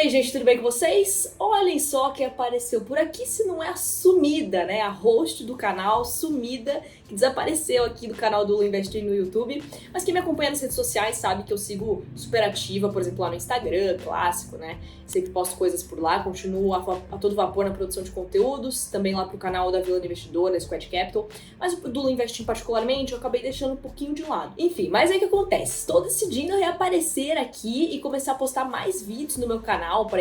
aí, gente, tudo bem com vocês? Olhem só quem apareceu por aqui, se não é a sumida, né? A host do canal, sumida, que desapareceu aqui do canal do Lu Investing no YouTube. Mas quem me acompanha nas redes sociais sabe que eu sigo super ativa, por exemplo, lá no Instagram, clássico, né? Sempre posto coisas por lá, continuo a todo vapor na produção de conteúdos, também lá pro canal da Vila do Investidor, da Squad Capital. Mas o do Lu Investing particularmente, eu acabei deixando um pouquinho de lado. Enfim, mas aí o que acontece? Estou decidindo reaparecer aqui e começar a postar mais vídeos no meu canal para,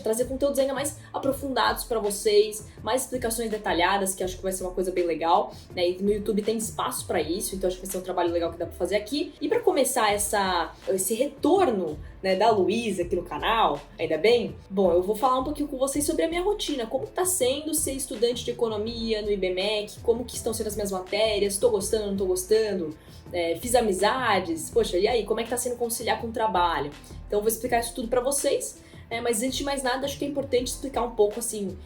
trazer conteúdos ainda mais aprofundados para vocês, mais explicações detalhadas, que acho que vai ser uma coisa bem legal, né? E no YouTube tem espaço para isso, então acho que vai ser um trabalho legal que dá para fazer aqui. E para começar esse retorno, né, da Luísa aqui no canal, ainda bem? Bom, eu vou falar um pouquinho com vocês sobre a minha rotina, como tá sendo ser estudante de economia no IBMEC, como que estão sendo as minhas matérias, tô gostando, não tô gostando, fiz amizades, poxa, e aí, como é que tá sendo conciliar com o trabalho? Então eu vou explicar isso tudo para vocês. Mas antes de mais nada, acho que é importante explicar um pouco, assim,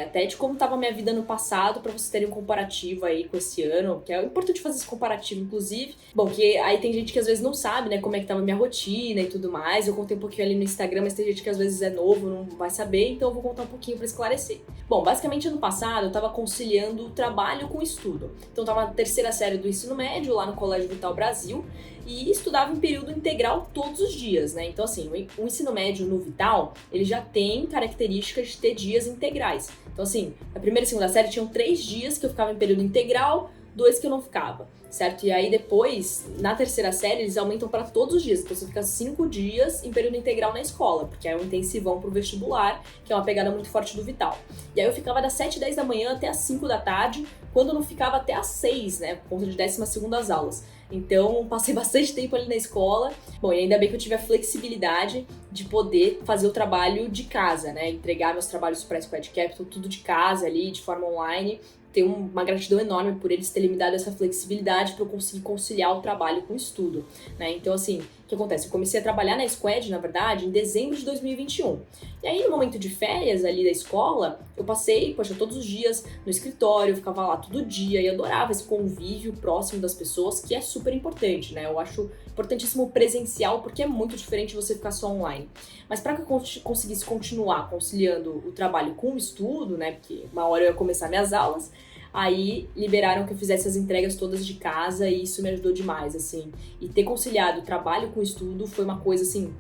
até de como estava a minha vida no passado, para vocês terem um comparativo aí com esse ano, que é importante fazer esse comparativo, inclusive. Bom, que aí tem gente que às vezes não sabe, né, como é que tava a minha rotina e tudo mais. Eu contei um pouquinho ali no Instagram, mas tem gente que às vezes é novo, não vai saber, então eu vou contar um pouquinho para esclarecer. Bom, basicamente ano passado eu estava conciliando trabalho com estudo. Então eu tava na terceira série do ensino médio, lá no Colégio Vital Brasil, e estudava em período integral todos os dias, né? Então, assim, o ensino médio no Vital, ele já tem características de ter dias integrais. Então, assim, na primeira e segunda série tinham 3 dias que eu ficava em período integral, 2 que eu não ficava, certo? E aí depois, na terceira série, eles aumentam para todos os dias. Então você fica 5 dias em período integral na escola, porque é um intensivão pro vestibular, que é uma pegada muito forte do Vital. E aí eu ficava das 7h10 da manhã até as 5 da tarde, quando eu não ficava até às 6, né? Por conta de 12ª aulas. Então, passei bastante tempo ali na escola. Bom, e ainda bem que eu tive a flexibilidade de poder fazer o trabalho de casa, né? Entregar meus trabalhos para a Squad Capital, tudo de casa ali, de forma online. Tenho uma gratidão enorme por eles terem me dado essa flexibilidade para eu conseguir conciliar o trabalho com o estudo, né? Então, assim, o que acontece? Eu comecei a trabalhar na Squad, na verdade, em dezembro de 2021. E aí, no momento de férias ali da escola, eu passei, todos os dias no escritório, eu ficava lá todo dia e adorava esse convívio próximo das pessoas, que é super importante, né? Eu acho importantíssimo o presencial, porque é muito diferente você ficar só online. Mas para que eu conseguisse continuar conciliando o trabalho com o estudo, né? Porque uma hora eu ia começar minhas aulas, aí liberaram que eu fizesse as entregas todas de casa e isso me ajudou demais, assim. E ter conciliado o trabalho com o estudo foi uma coisa, assim,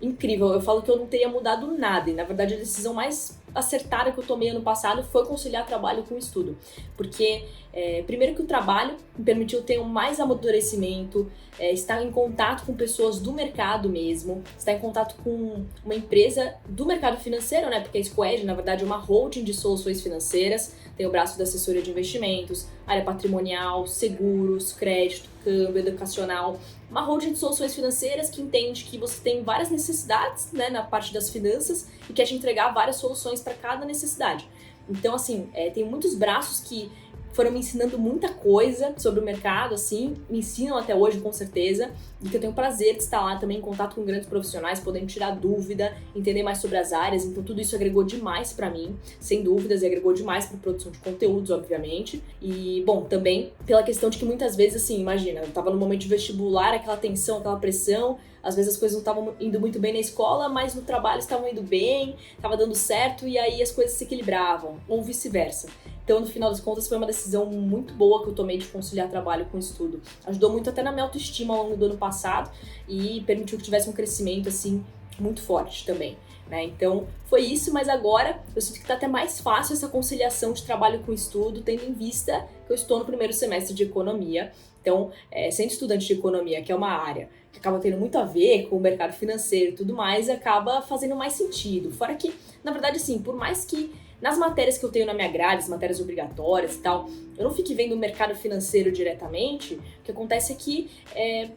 incrível. Eu falo que eu não teria mudado nada e, na verdade, a decisão mais acertada que eu tomei ano passado foi conciliar trabalho com estudo. Porque, primeiro que o trabalho me permitiu ter mais amadurecimento, estar em contato com pessoas do mercado mesmo, estar em contato com uma empresa do mercado financeiro, né? Porque a Squad, na verdade, é uma holding de soluções financeiras, tem o braço da assessoria de investimentos, área patrimonial, seguros, crédito, câmbio, educacional, uma holding de soluções financeiras que entende que você tem várias necessidades, né, na parte das finanças e quer te entregar várias soluções para cada necessidade. Então, assim, tem muitos braços que foram me ensinando muita coisa sobre o mercado, assim, me ensinam até hoje, com certeza, e que eu tenho prazer de estar lá também em contato com grandes profissionais, podendo tirar dúvida, entender mais sobre as áreas, então tudo isso agregou demais pra mim, sem dúvidas, e agregou demais pra produção de conteúdos, obviamente, e, bom, também pela questão de que muitas vezes, assim, imagina, eu tava no momento de vestibular, aquela tensão, aquela pressão, às vezes as coisas não estavam indo muito bem na escola, mas no trabalho estavam indo bem, estava dando certo, e aí as coisas se equilibravam, ou vice-versa. Então, no final das contas, foi uma decisão muito boa que eu tomei de conciliar trabalho com estudo. Ajudou muito até na minha autoestima ao longo do ano passado e permitiu que tivesse um crescimento, assim, muito forte também, né? Então, foi isso, mas agora eu sinto que tá até mais fácil essa conciliação de trabalho com estudo, tendo em vista que eu estou no primeiro semestre de economia. Então, sendo estudante de economia, que é uma área que acaba tendo muito a ver com o mercado financeiro e tudo mais, acaba fazendo mais sentido. Fora que, na verdade, assim, por mais que nas matérias que eu tenho na minha grade, as matérias obrigatórias e tal, eu não fique vendo o mercado financeiro diretamente, o que acontece é que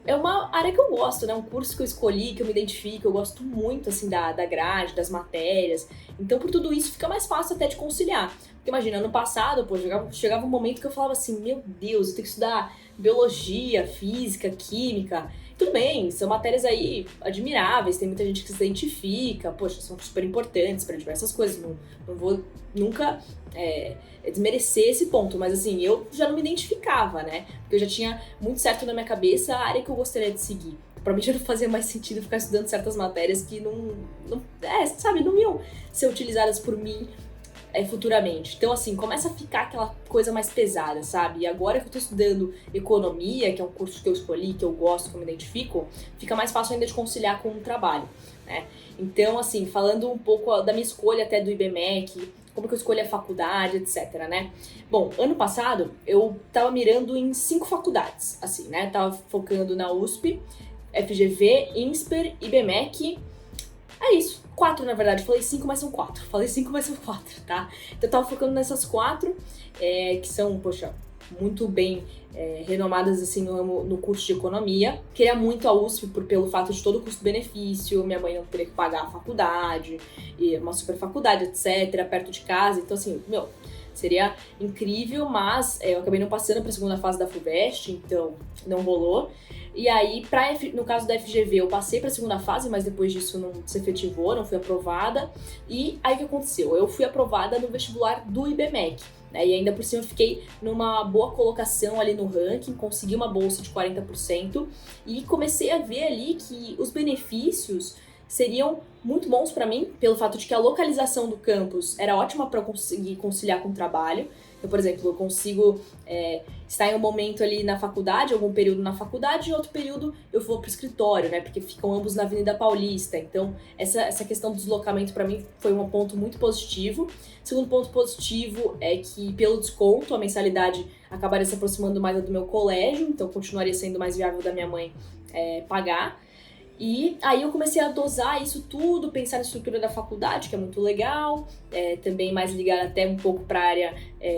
é uma área que eu gosto, né? Um curso que eu escolhi, que eu me identifico, eu gosto muito, assim, da grade, das matérias. Então, por tudo isso, fica mais fácil até de conciliar. Porque imagina, ano passado, chegava um momento que eu falava assim, meu Deus, eu tenho que estudar biologia, física, química. Tudo bem, são matérias aí admiráveis, tem muita gente que se identifica, são super importantes para diversas coisas, não vou nunca desmerecer esse ponto, mas assim, eu já não me identificava, né? Porque eu já tinha muito certo na minha cabeça a área que eu gostaria de seguir. Pra mim já não fazia mais sentido ficar estudando certas matérias que não iam ser utilizadas por mim futuramente. Então, assim, começa a ficar aquela coisa mais pesada, sabe? E agora que eu tô estudando economia, que é um curso que eu escolhi, que eu gosto, que eu me identifico, fica mais fácil ainda de conciliar com o trabalho, né? Então, assim, falando um pouco da minha escolha até do IBMEC, como que eu escolhi a faculdade, etc, né? Bom, ano passado eu tava mirando em 5 faculdades, assim, né? Tava focando na USP, FGV, INSPER, IBMEC. É isso. 4, na verdade. Falei 5, mas são 4. Falei 5, mas são 4, tá? Então eu tava focando nessas 4, que são, poxa, muito bem renomadas, assim, no curso de economia. Queria muito a USP pelo fato de todo o custo-benefício, minha mãe não teria que pagar a faculdade, e uma super faculdade, etc., perto de casa. Então, assim, seria incrível, mas eu acabei não passando para a segunda fase da FUVEST, então não rolou. E aí, no caso da FGV, eu passei para a segunda fase, mas depois disso não se efetivou, não fui aprovada. E aí o que aconteceu? Eu fui aprovada no vestibular do IBMEC, né? E ainda por cima eu fiquei numa boa colocação ali no ranking, consegui uma bolsa de 40% e comecei a ver ali que os benefícios seriam muito bons para mim, pelo fato de que a localização do campus era ótima para eu conseguir conciliar com o trabalho. Então, por exemplo, eu consigo estar em um momento ali na faculdade, algum período na faculdade, e outro período eu vou pro escritório, né? Porque ficam ambos na Avenida Paulista. Então, essa questão do deslocamento para mim foi um ponto muito positivo. Segundo ponto positivo é que, pelo desconto, a mensalidade acabaria se aproximando mais do meu colégio, então continuaria sendo mais viável da minha mãe pagar. E aí eu comecei a dosar isso tudo, pensar na estrutura da faculdade, que é muito legal, também mais ligada até um pouco para a área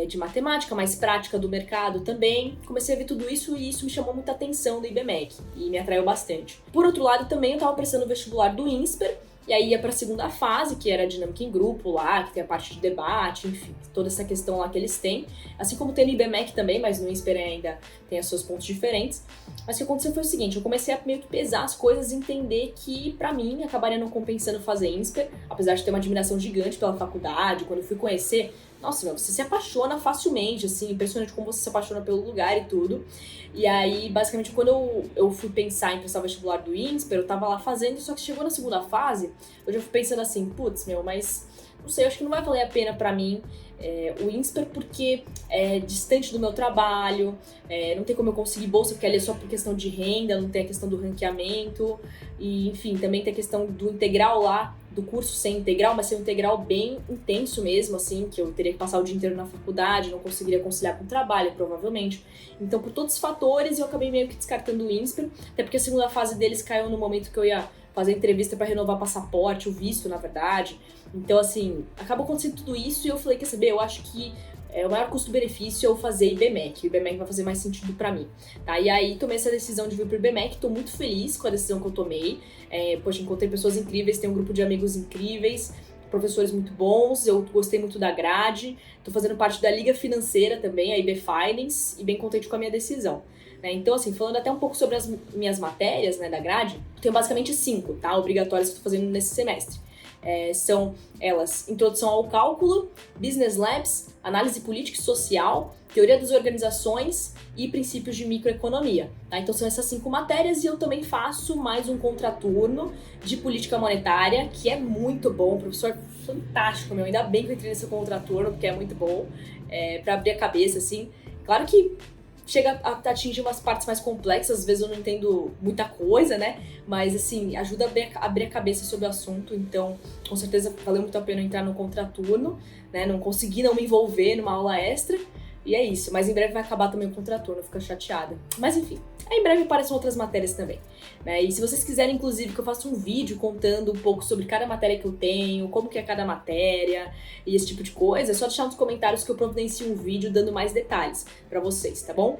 de matemática, mais prática do mercado também. Comecei a ver tudo isso e isso me chamou muita atenção do IBMEC e me atraiu bastante. Por outro lado, também eu estava prestando o vestibular do INSPER, e aí ia para a segunda fase, que era a dinâmica em grupo lá, que tem a parte de debate, enfim, toda essa questão lá que eles têm. Assim como tem no IBMEC também, mas no INSPER ainda tem os seus pontos diferentes. Mas o que aconteceu foi o seguinte, eu comecei a meio que pesar as coisas e entender que, pra mim, acabaria não compensando fazer INSPER, apesar de ter uma admiração gigante pela faculdade. Quando eu fui conhecer, nossa, você se apaixona facilmente, assim, impressionante como você se apaixona pelo lugar e tudo. E aí, basicamente, quando eu fui pensar em prestar o vestibular do INSPER, eu tava lá fazendo, só que chegou na segunda fase, eu já fui pensando assim, putz, mas não sei, acho que não vai valer a pena pra mim o INSPER porque é distante do meu trabalho, não tem como eu conseguir bolsa, porque ali é só por questão de renda, não tem a questão do ranqueamento, e enfim, também tem a questão do integral lá, do curso ser integral, mas ser um integral bem intenso mesmo, assim, que eu teria que passar o dia inteiro na faculdade, não conseguiria conciliar com o trabalho, provavelmente. Então, por todos os fatores, eu acabei meio que descartando o INSPER, até porque a segunda fase deles caiu no momento que eu ia fazer entrevista para renovar passaporte, o visto, na verdade. Então, assim, acabou acontecendo tudo isso e eu falei, quer saber, eu acho que o maior custo-benefício é eu fazer IBMEC. O IBMEC vai fazer mais sentido pra mim, tá? E aí, tomei essa decisão de vir pro IBMEC, tô muito feliz com a decisão que eu tomei. Poxa, encontrei pessoas incríveis, tenho um grupo de amigos incríveis, professores muito bons, eu gostei muito da grade, tô fazendo parte da Liga Financeira também, a IB Finance, e bem contente com a minha decisão. Então, assim, falando até um pouco sobre as minhas matérias, né, da grade, tenho basicamente 5, tá? Obrigatórias que eu tô fazendo nesse semestre. São elas: Introdução ao Cálculo, Business Labs, Análise Política e Social, Teoria das Organizações e Princípios de Microeconomia, tá? Então são essas 5 matérias e eu também faço mais um contraturno de Política Monetária, que é muito bom, professor fantástico, meu, ainda bem que eu entrei nesse contraturno, porque é muito bom, pra abrir a cabeça, assim. Claro que chega a atingir umas partes mais complexas, às vezes eu não entendo muita coisa, né? Mas, assim, ajuda a abrir a cabeça sobre o assunto, então, com certeza, valeu muito a pena entrar no contraturno, né? Não consegui não me envolver numa aula extra, e é isso. Mas em breve vai acabar também o contraturno, fica chateada. Mas, enfim, aí em breve aparecem outras matérias também, né? E se vocês quiserem, inclusive, que eu faça um vídeo contando um pouco sobre cada matéria que eu tenho, como que é cada matéria e esse tipo de coisa, é só deixar nos comentários que eu providencio um vídeo dando mais detalhes pra vocês, tá bom?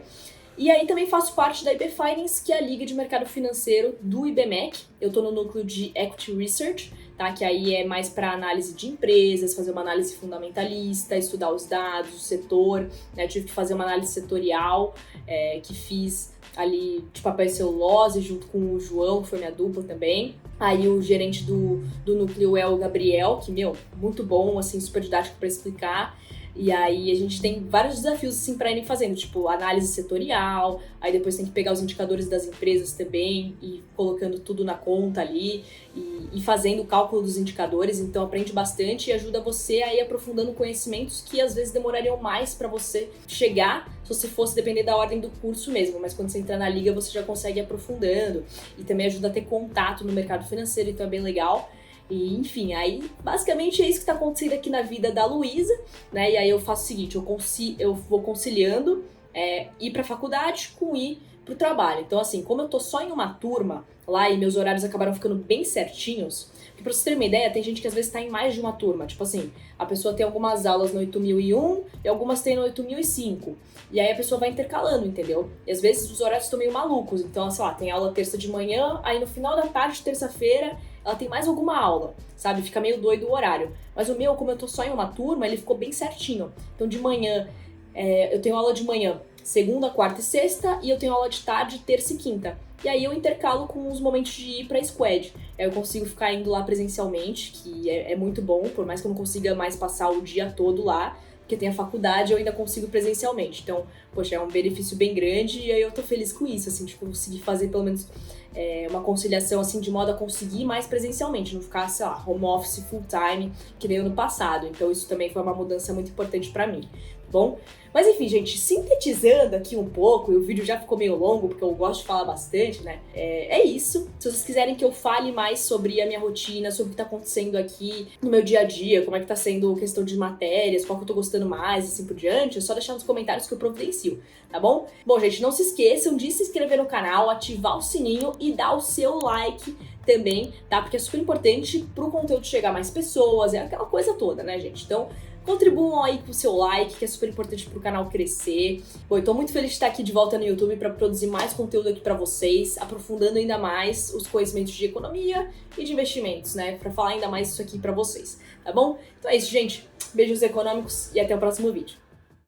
E aí também faço parte da IB Finance, que é a Liga de Mercado Financeiro do IBMEC. Eu tô no núcleo de Equity Research, tá? Que aí é mais para análise de empresas, fazer uma análise fundamentalista, estudar os dados, o setor, né? Eu tive que fazer uma análise setorial, que fiz ali de papel e celulose, junto com o João, que foi minha dupla também. Aí o gerente do núcleo é o Gabriel, que, muito bom, assim, super didático para explicar. E aí a gente tem vários desafios assim para irem fazendo, tipo análise setorial, aí depois tem que pegar os indicadores das empresas também e colocando tudo na conta ali e fazendo o cálculo dos indicadores, então aprende bastante e ajuda você a ir aprofundando conhecimentos que às vezes demorariam mais para você chegar se você fosse depender da ordem do curso mesmo, mas quando você entrar na liga você já consegue ir aprofundando e também ajuda a ter contato no mercado financeiro, então é bem legal. E, enfim, aí basicamente é isso que está acontecendo aqui na vida da Luísa, né? E aí eu faço o seguinte, eu vou conciliando ir para a faculdade com ir para o trabalho. Então, assim, como eu tô só em uma turma lá e meus horários acabaram ficando bem certinhos, porque pra você ter uma ideia, tem gente que às vezes tá em mais de uma turma. Tipo assim, a pessoa tem algumas aulas no 8001 e algumas tem no 8005. E aí a pessoa vai intercalando, entendeu? E às vezes os horários estão meio malucos. Então, sei lá, tem aula terça de manhã, aí no final da tarde, terça-feira, ela tem mais alguma aula, sabe? Fica meio doido o horário. Mas o meu, como eu tô só em uma turma, ele ficou bem certinho. Então de manhã, eu tenho aula de manhã segunda, quarta e sexta, e eu tenho aula de tarde, terça e quinta. E aí eu intercalo com os momentos de ir pra squad. Aí eu consigo ficar indo lá presencialmente, que é muito bom, por mais que eu não consiga mais passar o dia todo lá, porque tem a faculdade, eu ainda consigo presencialmente. Então, poxa, é um benefício bem grande e aí eu tô feliz com isso, assim, de conseguir fazer pelo menos uma conciliação, assim, de modo a conseguir mais presencialmente, não ficar, sei lá, home office full time, que nem ano passado. Então isso também foi uma mudança muito importante pra mim, tá bom? Mas enfim, gente, sintetizando aqui um pouco, e o vídeo já ficou meio longo, porque eu gosto de falar bastante, né? É isso. Se vocês quiserem que eu fale mais sobre a minha rotina, sobre o que tá acontecendo aqui no meu dia a dia, como é que tá sendo a questão de matérias, qual que eu tô gostando mais e assim por diante, é só deixar nos comentários que eu providencio, tá bom? Bom, gente, não se esqueçam de se inscrever no canal, ativar o sininho e dar o seu like também, tá? Porque é super importante pro conteúdo chegar a mais pessoas, é aquela coisa toda, né, gente? Então, contribuam aí com o seu like, que é super importante pro canal crescer. Bom, eu tô muito feliz de estar aqui de volta no YouTube para produzir mais conteúdo aqui pra vocês, aprofundando ainda mais os conhecimentos de economia e de investimentos, né? Pra falar ainda mais isso aqui pra vocês, tá bom? Então é isso, gente. Beijos econômicos e até o próximo vídeo.